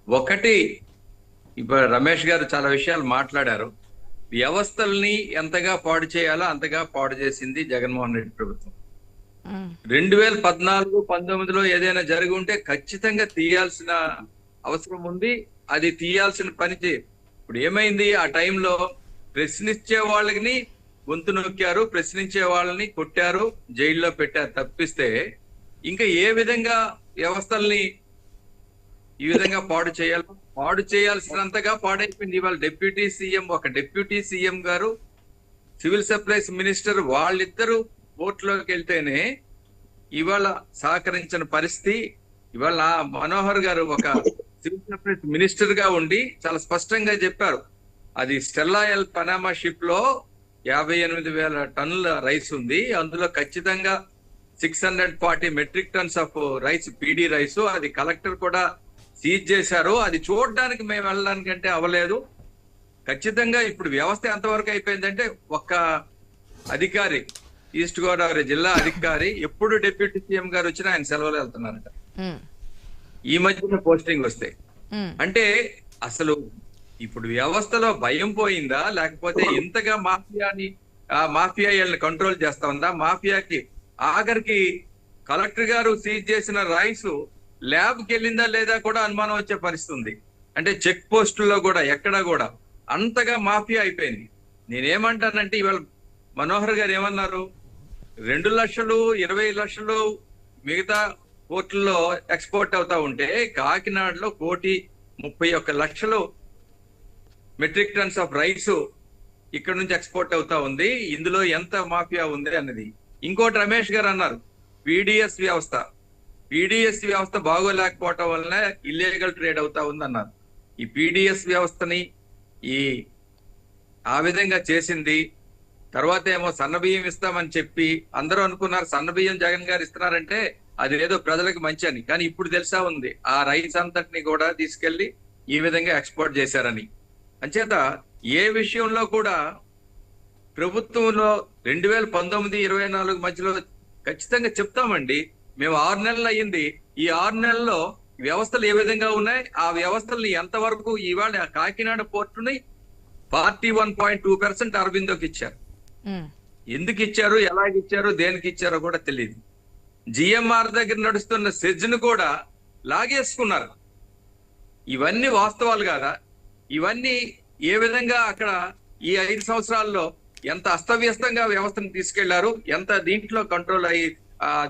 ఒకటి, ఇప్పుడు రమేష్ గారు చాలా విషయాలు మాట్లాడారు. వ్యవస్థల్ని ఎంతగా పాడు చేయాలో అంతగా పాడు చేసింది జగన్మోహన్ రెడ్డి ప్రభుత్వం. 2014-19లో ఏదైనా జరిగి ఉంటే ఖచ్చితంగా తీయాల్సిన అవసరం ఉంది. అది తీయాల్సిన పని ఇప్పుడు ఏమైంది, ఆ టైంలో ప్రశ్నించే వాళ్ళని గొంతు నొక్కారు, ప్రశ్నించే వాళ్ళని కొట్టారు, జైల్లో పెట్టారు. తప్పిస్తే ఇంకా ఏ విధంగా వ్యవస్థల్ని ఈ విధంగా పాడు చేయాల్సినంతగా పాడైపోయింది. ఇవాళ ఒక డిప్యూటీ సీఎం గారు, సివిల్ సప్లైస్ మినిస్టర్ వాళ్ళిద్దరూ కోర్టులోకి వెళ్తేనే ఇవాళ సహకరించిన పరిస్థితి. ఇవాళ మనోహర్ గారు ఒక సివిల్ సప్లైస్ మినిస్టర్ గా ఉండి చాలా స్పష్టంగా చెప్పారు, అది స్టెల్లా ఎల్ పనామా షిప్ లో 58,000 టన్నుల రైస్ ఉంది, అందులో ఖచ్చితంగా 640 metric tons of rice, PD rice, అది కలెక్టర్ కూడా సీజ్ చేశారు. అది చూడడానికి మేము వెళ్ళడానికంటే అవ్వలేదు. ఖచ్చితంగా ఇప్పుడు వ్యవస్థ ఎంతవరకు అయిపోయిందంటే, ఒక్క అధికారి, ఈస్ట్ గోదావరి జిల్లా అధికారి, ఎప్పుడు డిప్యూటీ సీఎం గారు వచ్చినా ఆయన సెలవులు వెళ్తున్నారట. ఈ మధ్యన పోస్టింగ్ వస్తాయి అంటే అసలు ఇప్పుడు వ్యవస్థలో భయం పోయిందా, లేకపోతే ఇంతగా మాఫియాని కంట్రోల్ చేస్తా ఉందా? మాఫియాకి ఆఖరికి కలెక్టర్ గారు సీజ్ చేసిన రైస్ ల్యాబ్కి వెళ్ళిందా లేదా కూడా అనుమానం వచ్చే పరిస్థితి ఉంది. అంటే చెక్ పోస్టుల్లో కూడా ఎక్కడా కూడా అంతగా మాఫియా అయిపోయింది. నేనేమంటానంటే, ఇవాళ మనోహర్ గారు ఏమన్నారు, 2 లక్షలు 20 లక్షలు మిగతా పోర్టుల్లో ఎక్స్పోర్ట్ అవుతా ఉంటే కాకినాడలో 1,31,00,000 మెట్రిక్ టన్స్ ఆఫ్ రైస్ ఇక్కడ నుంచి ఎక్స్పోర్ట్ అవుతా ఉంది. ఇందులో ఎంత మాఫియా ఉంది అన్నది. ఇంకోటి రమేష్ గారు అన్నారు, పీడిఎస్ వ్యవస్థ బాగోలేకపోవటం వల్ల ఇల్లీగల్ ట్రేడ్ అవుతా ఉంది అన్నారు. ఈ పీడిఎస్ వ్యవస్థని ఆ విధంగా చేసింది. తర్వాత ఏమో సన్నబియ్యం ఇస్తామని చెప్పి అందరూ అనుకున్నారు, సన్నబియ్యం జగన్ గారు ఇస్తున్నారంటే అది ఏదో ప్రజలకు మంచి అని. కానీ ఇప్పుడు తెలిసా ఉంది, ఆ రైస్ అంతటిని కూడా తీసుకెళ్లి ఈ విధంగా ఎక్స్పోర్ట్ చేశారని. అంచేత ఏ విషయంలో కూడా ప్రభుత్వంలో 2019-24 మధ్యలో ఖచ్చితంగా చెప్తామండి, మేము 6 నెలలు అయ్యింది. ఈ 6 నెలల్లో వ్యవస్థలు ఏ విధంగా ఉన్నాయి, ఆ వ్యవస్థల్ని ఎంతవరకు ఇవాళ కాకినాడ పోర్టుని 41.2% అరబిందోకి ఇచ్చారు. ఎందుకు ఇచ్చారు, ఎలాగిచ్చారు, దేనికి ఇచ్చారో కూడా తెలియదు. జిఎంఆర్ దగ్గర నడుస్తున్న సెజ్ను కూడా లాగేసుకున్నారు. ఇవన్నీ వాస్తవాలు కాదా? ఇవన్నీ ఏ విధంగా అక్కడ ఈ 5 సంవత్సరాల్లో ఎంత అస్తవ్యస్తంగా వ్యవస్థను తీసుకెళ్లారు, ఎంత దీంట్లో కంట్రోల్ అయ్యి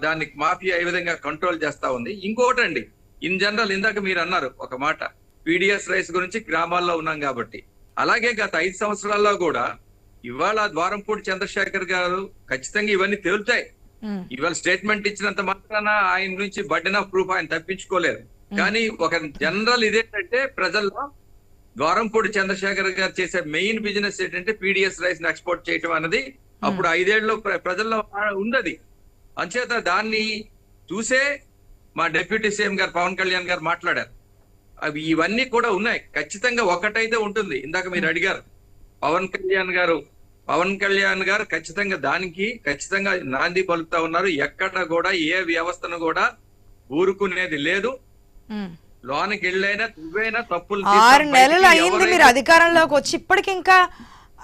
దానికి మాఫియా ఏ విధంగా కంట్రోల్ చేస్తా ఉంది. ఇంకోటండి, ఇన్ జనరల్ ఇందాక మీరు అన్నారు ఒక మాట, పీడిఎస్ రైస్ గురించి గ్రామాల్లో ఉన్నాం కాబట్టి. అలాగే గత 5 సంవత్సరాల్లో కూడా ఇవాళ ద్వారంపూడి చంద్రశేఖర్ గారు ఖచ్చితంగా ఇవన్నీ తేలుతాయి. ఇవాళ స్టేట్మెంట్ ఇచ్చినంత మాత్రాన ఆయన నుంచి బర్డెన్ ఆఫ్ ప్రూఫ్ ఆయన తప్పించుకోలేరు. కానీ ఒక జనరల్ ఇదేంటంటే, ప్రజల్లో ద్వారంపూడి చంద్రశేఖర్ గారు చేసే మెయిన్ బిజినెస్ ఏంటంటే పీడిఎస్ రైస్ ని ఎక్స్పోర్ట్ చేయటం అన్నది అప్పుడు 5 ఏళ్లలో ప్రజల్లో ఉన్నది. అంచేత దాన్ని చూసే మా డిప్యూటీ సీఎం గారు పవన్ కళ్యాణ్ గారు మాట్లాడారు. అవి ఇవన్నీ కూడా ఉన్నాయి. ఖచ్చితంగా ఒకటైతే ఉంటుంది, ఇందాక మీరు అడిగారు, పవన్ కళ్యాణ్ గారు ఖచ్చితంగా దానికి ఖచ్చితంగా నాంది పలుకుతా ఉన్నారు. ఎక్కడ కూడా ఏ వ్యవస్థను కూడా ఊరుకునేది లేదు. లోనికి వెళ్ళైనా నువ్వైనా తప్పులు 6 నెలలు అయింది మీరు అధికారంలోకి వచ్చి, ఇప్పటికి ఇంకా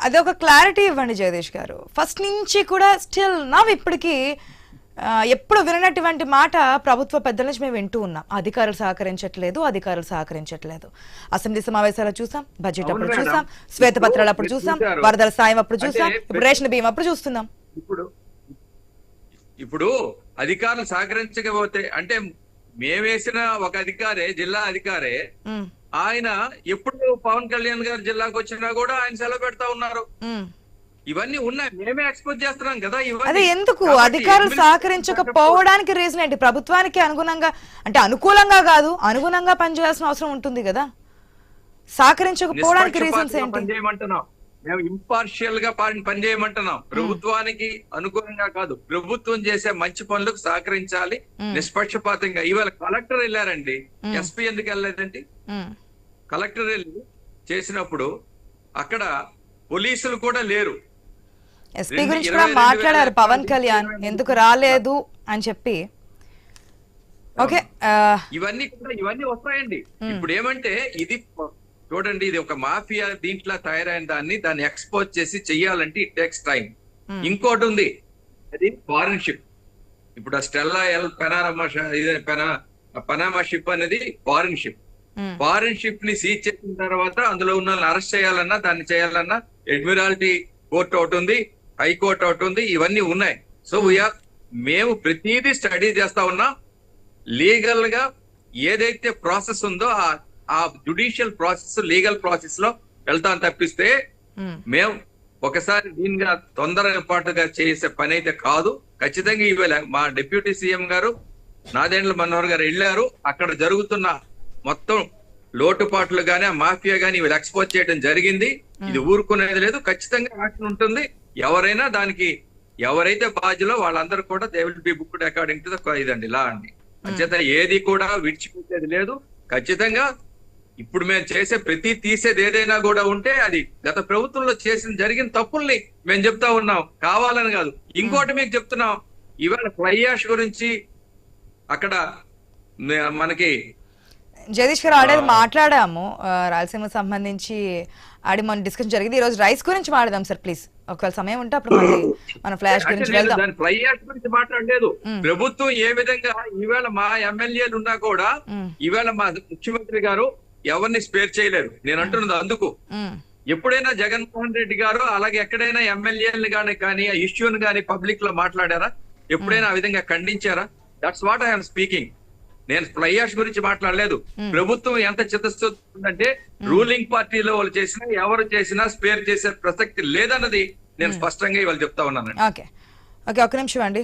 అదొక క్లారిటీ ఇవ్వండి జగదీష్ గారు. ఫస్ట్ నుంచి కూడా స్టిల్ నవ్ ఇప్పటికి ఎప్పుడు వినటువంటి మాట ప్రభుత్వ పెద్దల నుంచి మేము వింటూ ఉన్నాం, అధికారులు సహకరించట్లేదు. అసెంబ్లీ సమావేశాలు చూసాం, బడ్జెట్ అప్పుడు చూసాం, శ్వేతపత్రాలు అప్పుడు చూసాం, వరదల సాయం అప్పుడు చూసాం, ఇప్పుడు రేషన్ బియ్యం అప్పుడు చూస్తున్నాం. ఇప్పుడు అధికారులు సహకరించకపోతే అంటే మేమేసిన ఒక అధికారే, జిల్లా అధికారే, ఆయన ఎప్పుడు పవన్ కళ్యాణ్ గారు జిల్లాకు వచ్చినా కూడా ఆయన సెలవు పెడతా ఉన్నారు. ఇవన్నీ ఉన్నాయి, మేమే ఎక్స్పోజ్ చేస్తున్నాం కదా. అదే ఎందుకు అధికారులు సహకరించకపోవడానికి రీజన్ ఏంటి? ప్రభుత్వానికి అనుగుణంగా అంటే అనుకూలంగా కాదు, అనుగుణంగా పనిచేయాల్సిన అవసరం ఉంటుంది కదా. సహకరించకపోవడానికి రీజన్స్ ఏంటి? పనిచేయమంటున్నాం మేము, ఇంపార్షియల్ గా పనిచేయమంటున్నాం. ప్రభుత్వానికి అనుకూలంగా కాదు, ప్రభుత్వం చేసే మంచి పనులకు సహకరించాలి నిష్పక్షపాతంగా. ఇవాళ కలెక్టర్ వెళ్ళారండి, ఎస్పీ ఎందుకు వెళ్ళలేదండి? కలెక్టర్ వెళ్ళి చేసినప్పుడు అక్కడ పోలీసులు కూడా లేరు. ఎస్పీ గురించి కూడా మాట్లాడారు పవన్ కళ్యాణ్, ఎందుకు రాలేదు అని చెప్పి. ఓకే ఇవన్నీ వస్తాయండి. ఇప్పుడు ఏమంటే ఇది చూడండి, ఇది ఒక మాఫియా దీంట్లో తయారైన దాన్ని ఎక్స్పోజ్ చేసి చెయ్యాలంటే ఇట్ టేక్స్ టైం. ఇంకోటి ఉంది, అది ఫారెన్ షిప్. ఇప్పుడు ఆ స్టెల్లా పనామా షిప్ అనేది ఫారెన్ షిప్. ఫారెన్ షిప్ ని సీజ్ చేసిన తర్వాత అందులో ఉన్న అరెస్ట్ చేయాలన్నా దాన్ని చేయాలన్నా అడ్మిరాలిటీ కోర్టు ఒకటి ఉంది, హైకోర్టు ఒకటి ఉంది, ఇవన్నీ ఉన్నాయి. సో మేము ప్రతిదీ స్టడీ చేస్తా ఉన్నాం. లీగల్ గా ఏదైతే ప్రాసెస్ ఉందో ఆ జుడిషియల్ ప్రాసెస్, లీగల్ ప్రాసెస్ లో వెళ్తాం తప్పిస్తే మేము ఒకసారి దీనిగా తొందరపాటుగా చేసే పని అయితే కాదు. ఖచ్చితంగా ఇవాళ మా డిప్యూటీ సీఎం గారు నాదెండ్ల మనోహర్ గారు వెళ్ళారు. అక్కడ జరుగుతున్న మొత్తం లోటుపాట్లు గానీ ఆ మాఫియా గానీ వీళ్ళు ఎక్స్పోజ్ చేయడం జరిగింది. ఇది ఊరుకునేది లేదు, ఖచ్చితంగా యాక్షన్ ఉంటుంది. ఎవరైనా దానికి ఎవరైతే బాధ్యులో వాళ్ళందరూ కూడా they will be booked according to the ఇదండి లా అండి. అంచేత ఏది కూడా విడిచిపెట్టేది లేదు. ఖచ్చితంగా ఇప్పుడు మేము చేసే తీసేది ఏదైనా కూడా ఉంటే అది గత ప్రభుత్వంలో జరిగిన తప్పుల్ని మేము చెప్తా ఉన్నాం, కావాలని కాదు. ఇంకోటి మీకు చెప్తున్నాం, ఇవాళ ఫ్లై యాష్ గురించి అక్కడ మనకి జగదీష్ గారు ఆల్రెడీ మాట్లాడాము, రాయలసీమకు సంబంధించి మన డిస్కషన్ జరిగింది. ఈ రోజు రైస్ గురించి మాట్లాడదాం సార్ ప్లీజ్. ఒకవేళ సమయం ఉంటే అప్పుడు మళ్ళీ మన ఫ్లాష్ గురించి వెళ్దాం. ఫ్లై యాష్ గురించి మాట్లాడలేదు. ప్రభుత్వం ఏ విధంగా ఈవేళ మా ఎమ్మెల్యేలు ఉన్నా కూడా ఈవేళ మా ముఖ్యమంత్రి గారు ఎవరిని స్పేర్ చేయలేరు. నేను అంటున్నది అందుకు. ఎప్పుడైనా జగన్మోహన్ రెడ్డి గారు అలాగే ఎక్కడైనా ఎమ్మెల్యేలు కానీ ఆ ఇష్యూని కానీ పబ్లిక్ లో మాట్లాడారా? ఎప్పుడైనా ఆ విధంగా ఖండించారా? That's what I'm speaking. నేను ఫ్లై యాష్ గురించి మాట్లాడలేదు. ప్రభుత్వం ఎంత చిత్తస్తుందంటే రూలింగ్ పార్టీలో వాళ్ళు చేసినా ఎవరు చేసినా స్పేర్ చేసే ప్రసక్తి లేదన్నది నేను స్పష్టంగా ఇవాళ చెప్తా ఉన్నాను. ఓకే ఓకే, ఒక్క నిమిషం అండి.